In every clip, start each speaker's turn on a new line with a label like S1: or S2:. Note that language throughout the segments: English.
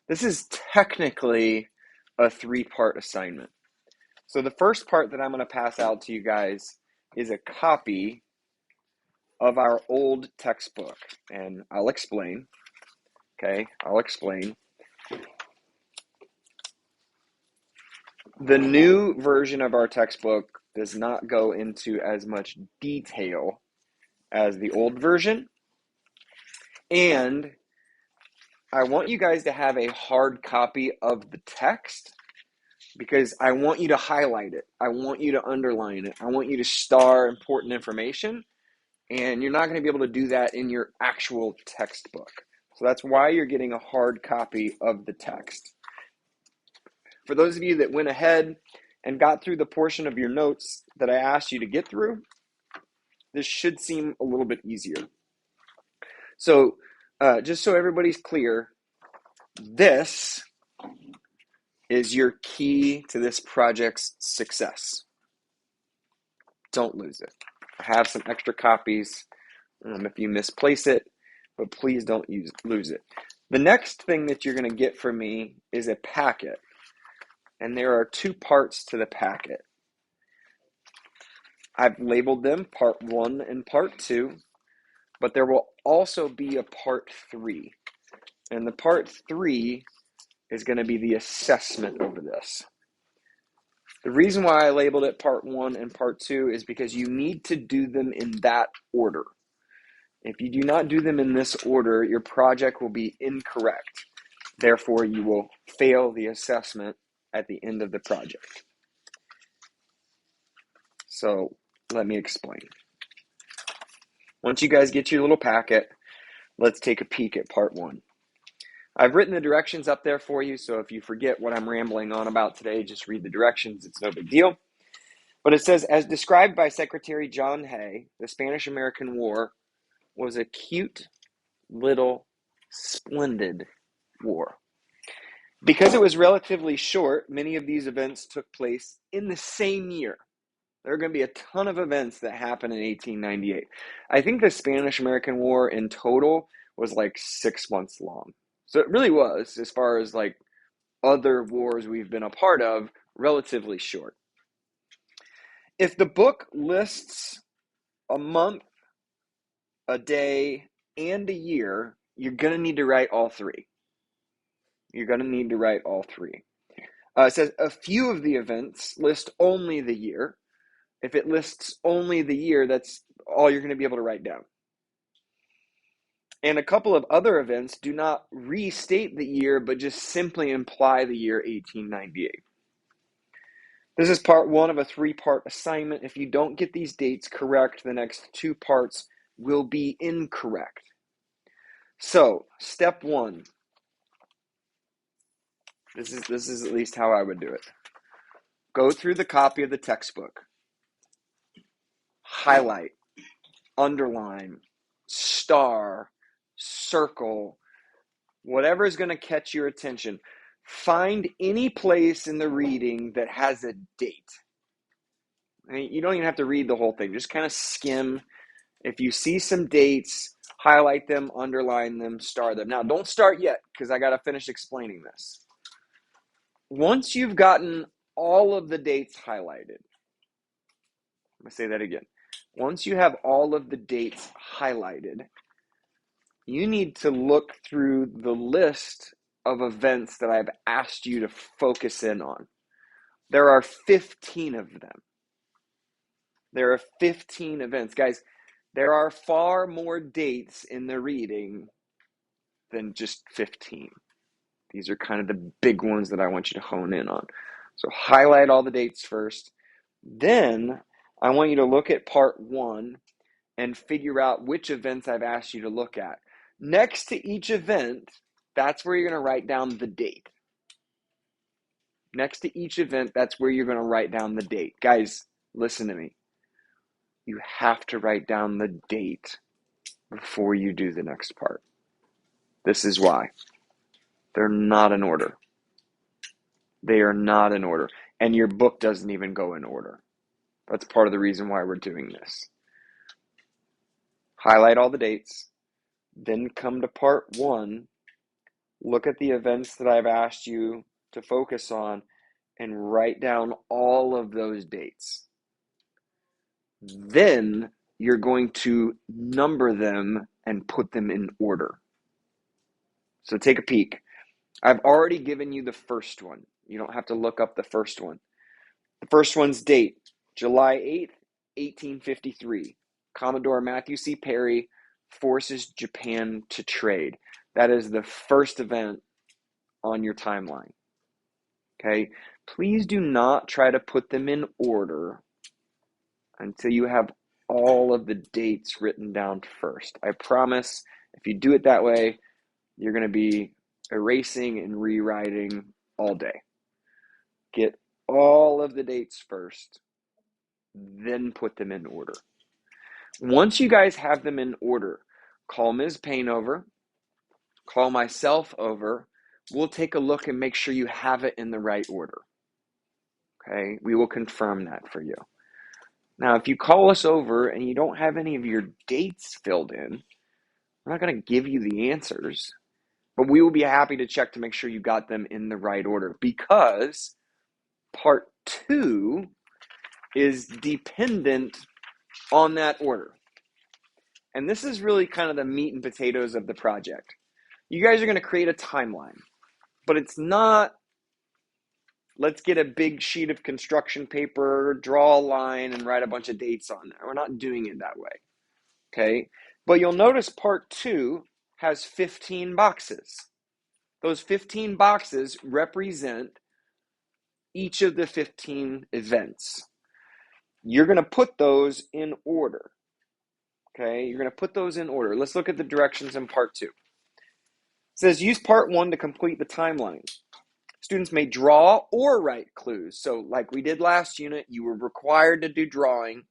S1: This is technically a three-part assignment. So the first part that I'm going to pass out to you guys is a copy of our old textbook, and I'll explain. Okay, I'll explain. The new version of our textbook does not go into as much detail as the old version, and I want you guys to have a hard copy of the text because I want you to highlight it. I want you to underline it. I want you to star important information, and you're not going to be able to do that in your actual textbook. So that's why you're getting a hard copy of the text. For those of you that went ahead and got through the portion of your notes that I asked you to get through, this should seem a little bit easier. So just so everybody's clear, this is your key to this project's success. Don't lose it. I have some extra copies if you misplace it, but please don't lose it. The next thing that you're going to get from me is a packet, and there are two parts to the packet. I've labeled them Part 1 and Part 2, but there will also be a Part 3, and the Part 3 is going to be the assessment over this. The reason why I labeled it Part 1 and Part 2 is because you need to do them in that order. If you do not do them in this order, your project will be incorrect. Therefore, you will fail the assessment at the end of the project. So, let me explain. Once you guys get your little packet, let's take a peek at Part 1. I've written the directions up there for you, so if you forget what I'm rambling on about today, just read the directions. It's no big deal. But it says, as described by Secretary John Hay, the Spanish-American War was a cute, little, splendid war. Because it was relatively short, many of these events took place in the same year. There are going to be a ton of events that happen in 1898. I think the Spanish-American War in total was like 6 months long. So it really was, as far as like other wars we've been a part of, relatively short. If the book lists a month, a day, and a year, you're going to need to write all three. You're going to need to write all three. It says a few of the events list only the year. If it lists only the year, that's all you're going to be able to write down. And a couple of other events do not restate the year, but just simply imply the year 1898. This is part 1 of a 3-part assignment. If you don't get these dates correct, the next 2 parts will be incorrect. So, step 1. This is at least how I would do it. Go through the copy of the textbook. Highlight, underline, star, circle, whatever is going to catch your attention. Find any place in the reading that has a date. I mean, you don't even have to read the whole thing. Just kind of skim. If you see some dates, highlight them, underline them, star them. Now, don't start yet because I got to finish explaining this. Once you've gotten all of the dates highlighted, I'm going to say that again. Once you have all of the dates highlighted, you need to look through the list of events that I've asked you to focus in on. There are 15 of them. There are 15 events. Guys, there are far more dates in the reading than just 15. These are kind of the big ones that I want you to hone in on. So highlight all the dates first. Then I want you to look at part 1 and figure out which events I've asked you to look at. Next to each event, that's where you're going to write down the date. Next to each event, that's where you're going to write down the date. Guys, listen to me. You have to write down the date before you do the next part. This is why. They're not in order. They are not in order. And your book doesn't even go in order. That's part of the reason why we're doing this. Highlight all the dates. Then come to part 1 look at the events that I've asked you to focus on, and write down all of those dates. Then you're going to number them and put them in order. So take a peek. I've already given you the first one. You don't have to look up the first one. The first one's date, July 8th, 1853. Commodore Matthew C. Perry forces Japan to trade. That is the first event on your timeline. Okay? Please do not try to put them in order until you have all of the dates written down first. I promise if you do it that way, you're going to be erasing and rewriting all day. Get all of the dates first, then put them in order. Once you guys have them in order, call Ms. Payne over, call myself over. We'll take a look and make sure you have it in the right order. Okay? We will confirm that for you. Now, if you call us over and you don't have any of your dates filled in, we're not going to give you the answers, but we will be happy to check to make sure you got them in the right order, because part 2 is dependent on that order. And this is really kind of the meat and potatoes of the project. You guys are going to create a timeline, but it's not, let's get a big sheet of construction paper, draw a line, and write a bunch of dates on there. We're not doing it that way. Okay? But you'll notice part 2 has 15 boxes. Those 15 boxes represent each of the 15 events. You're going to put those in order. Okay? You're going to put those in order. Let's look at the directions in part 2. It says use part 1 to complete the timeline. Students may draw or write clues. So like we did last unit, you were required to do drawing.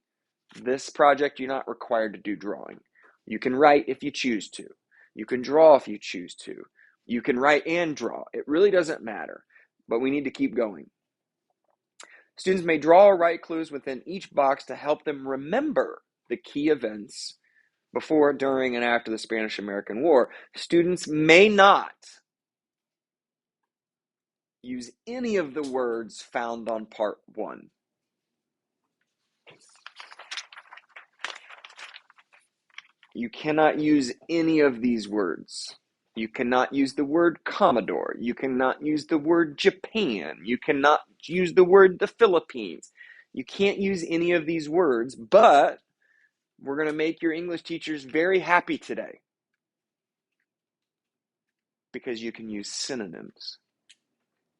S1: This project, you're not required to do drawing. You can write if you choose to. You can draw if you choose to. You can write and draw. It really doesn't matter, but we need to keep going. Students may draw or write clues within each box to help them remember the key events before, during, and after the Spanish-American War. Students may not use any of the words found on part 1. You cannot use any of these words. You cannot use the word Commodore. You cannot use the word Japan. You cannot use the word the Philippines. You can't use any of these words, but we're going to make your English teachers very happy today, because you can use synonyms.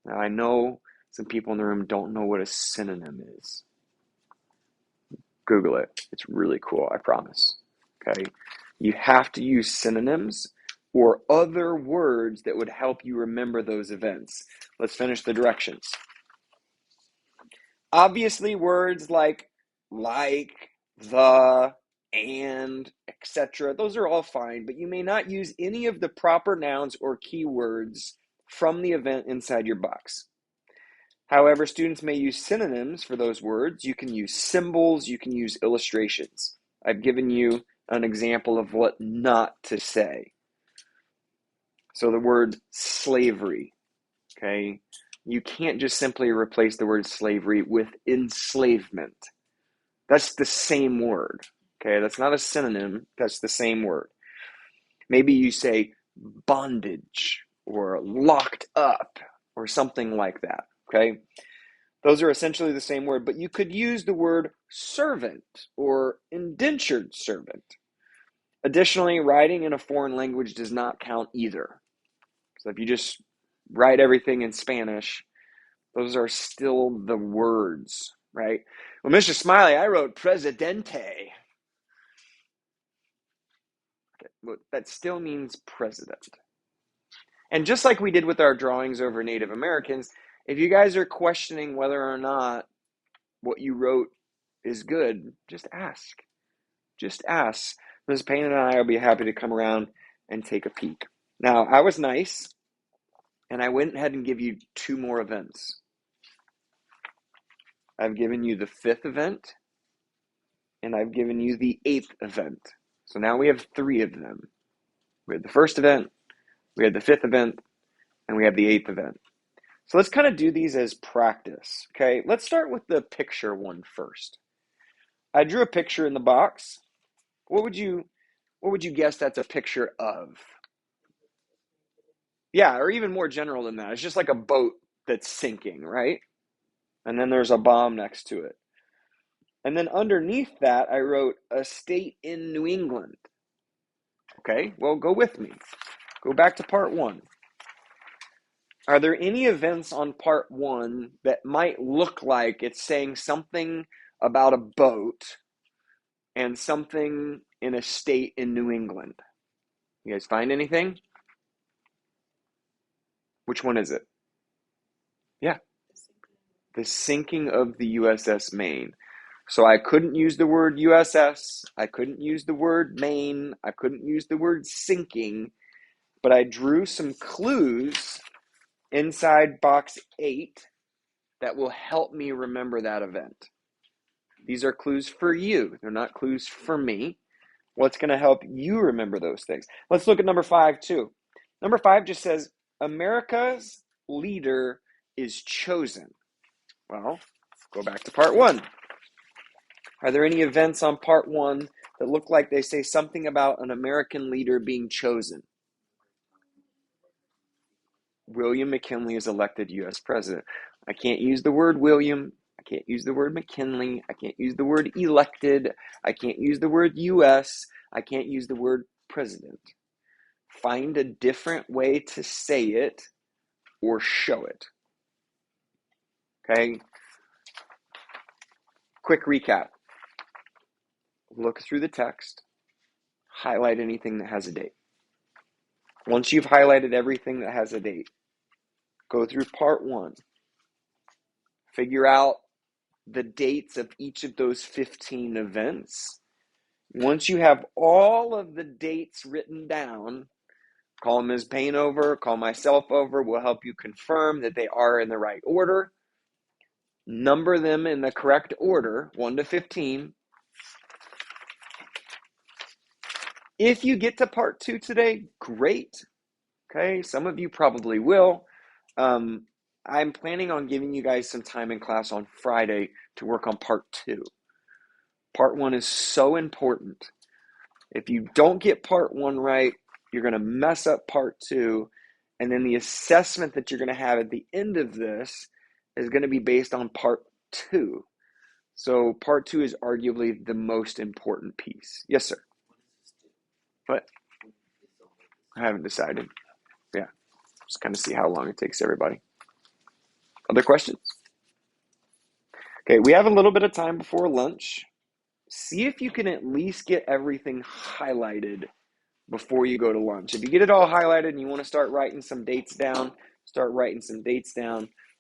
S1: Now, I know some people in the room don't know what a synonym is. Google it. It's really cool, I promise. Okay? You have to use synonyms or other words that would help you remember those events. Let's finish the directions. Obviously, words like, the, and, etc., those are all fine, but you may not use any of the proper nouns or keywords from the event inside your box. However, students may use synonyms for those words. You can use symbols, you can use illustrations. I've given you an example of what not to say. So the word slavery, okay? You can't just simply replace the word slavery with enslavement. That's the same word, okay? That's not a synonym, that's the same word. Maybe you say bondage or locked up or something like that, okay? Those are essentially the same word, but you could use the word servant or indentured servant. Additionally, writing in a foreign language does not count either. So if you just write everything in Spanish, those are still the words, right? Well, Mr. Smiley, I wrote presidente. Okay, well, that still means president. And just like we did with our drawings over Native Americans, if you guys are questioning whether or not what you wrote is good, just ask. Just ask. Ms. Payne and I will be happy to come around and take a peek. Now, I was nice, and I went ahead and give you 2 more events. I've given you the 5th event, and I've given you the 8th event. So now we have 3 of them. We had the 1st event, we had the 5th event, and we have the 8th event. So let's kind of do these as practice, okay? Let's start with the picture one first. I drew a picture in the box. What would you guess that's a picture of? Yeah, or even more general than that. It's just like a boat that's sinking, right? And then there's a bomb next to it. And then underneath that, I wrote a state in New England. Okay, well, go with me. Go back to part 1. Are there any events on part 1 that might look like it's saying something about a boat and something in a state in New England? You guys find anything? Which one is it? Yeah, the sinking of the USS Maine. So I couldn't use the word USS, I couldn't use the word Maine, I couldn't use the word sinking, but I drew some clues inside box 8 that will help me remember that event. These are clues for you. They're not clues for me. What's going to help you remember those things? Let's look at number 5 too. Number 5 just says, America's leader is chosen. Well, go back to part 1. Are there any events on part 1 that look like they say something about an American leader being chosen? William McKinley is elected U.S. president. I can't use the word William. I can't use the word McKinley. I can't use the word elected. I can't use the word U.S. I can't use the word president. Find a different way to say it or show it. Okay? Quick recap. Look through the text. Highlight anything that has a date. Once you've highlighted everything that has a date, go through part 1. Figure out the dates of each of those 15 events. Once you have all of the dates written down, call Ms. Payne over, call myself over. We'll help you confirm that they are in the right order. Number them in the correct order, 1 to 15. If you get to part 2 today, great. Okay, some of you probably will. I'm planning on giving you guys some time in class on Friday to work on part 2. Part 1 is so important. If you don't get part 1 right, you're going to mess up part 2. And then the assessment that you're going to have at the end of this is going to be based on part 2. So part 2 is arguably the most important piece. Yes, sir. What? I haven't decided. Yeah. Just kind of see how long it takes everybody. Other questions? Okay, we have a little bit of time before lunch. See if you can at least get everything highlighted before you go to lunch. If you get it all highlighted and you want to start writing some dates down, start writing some dates down.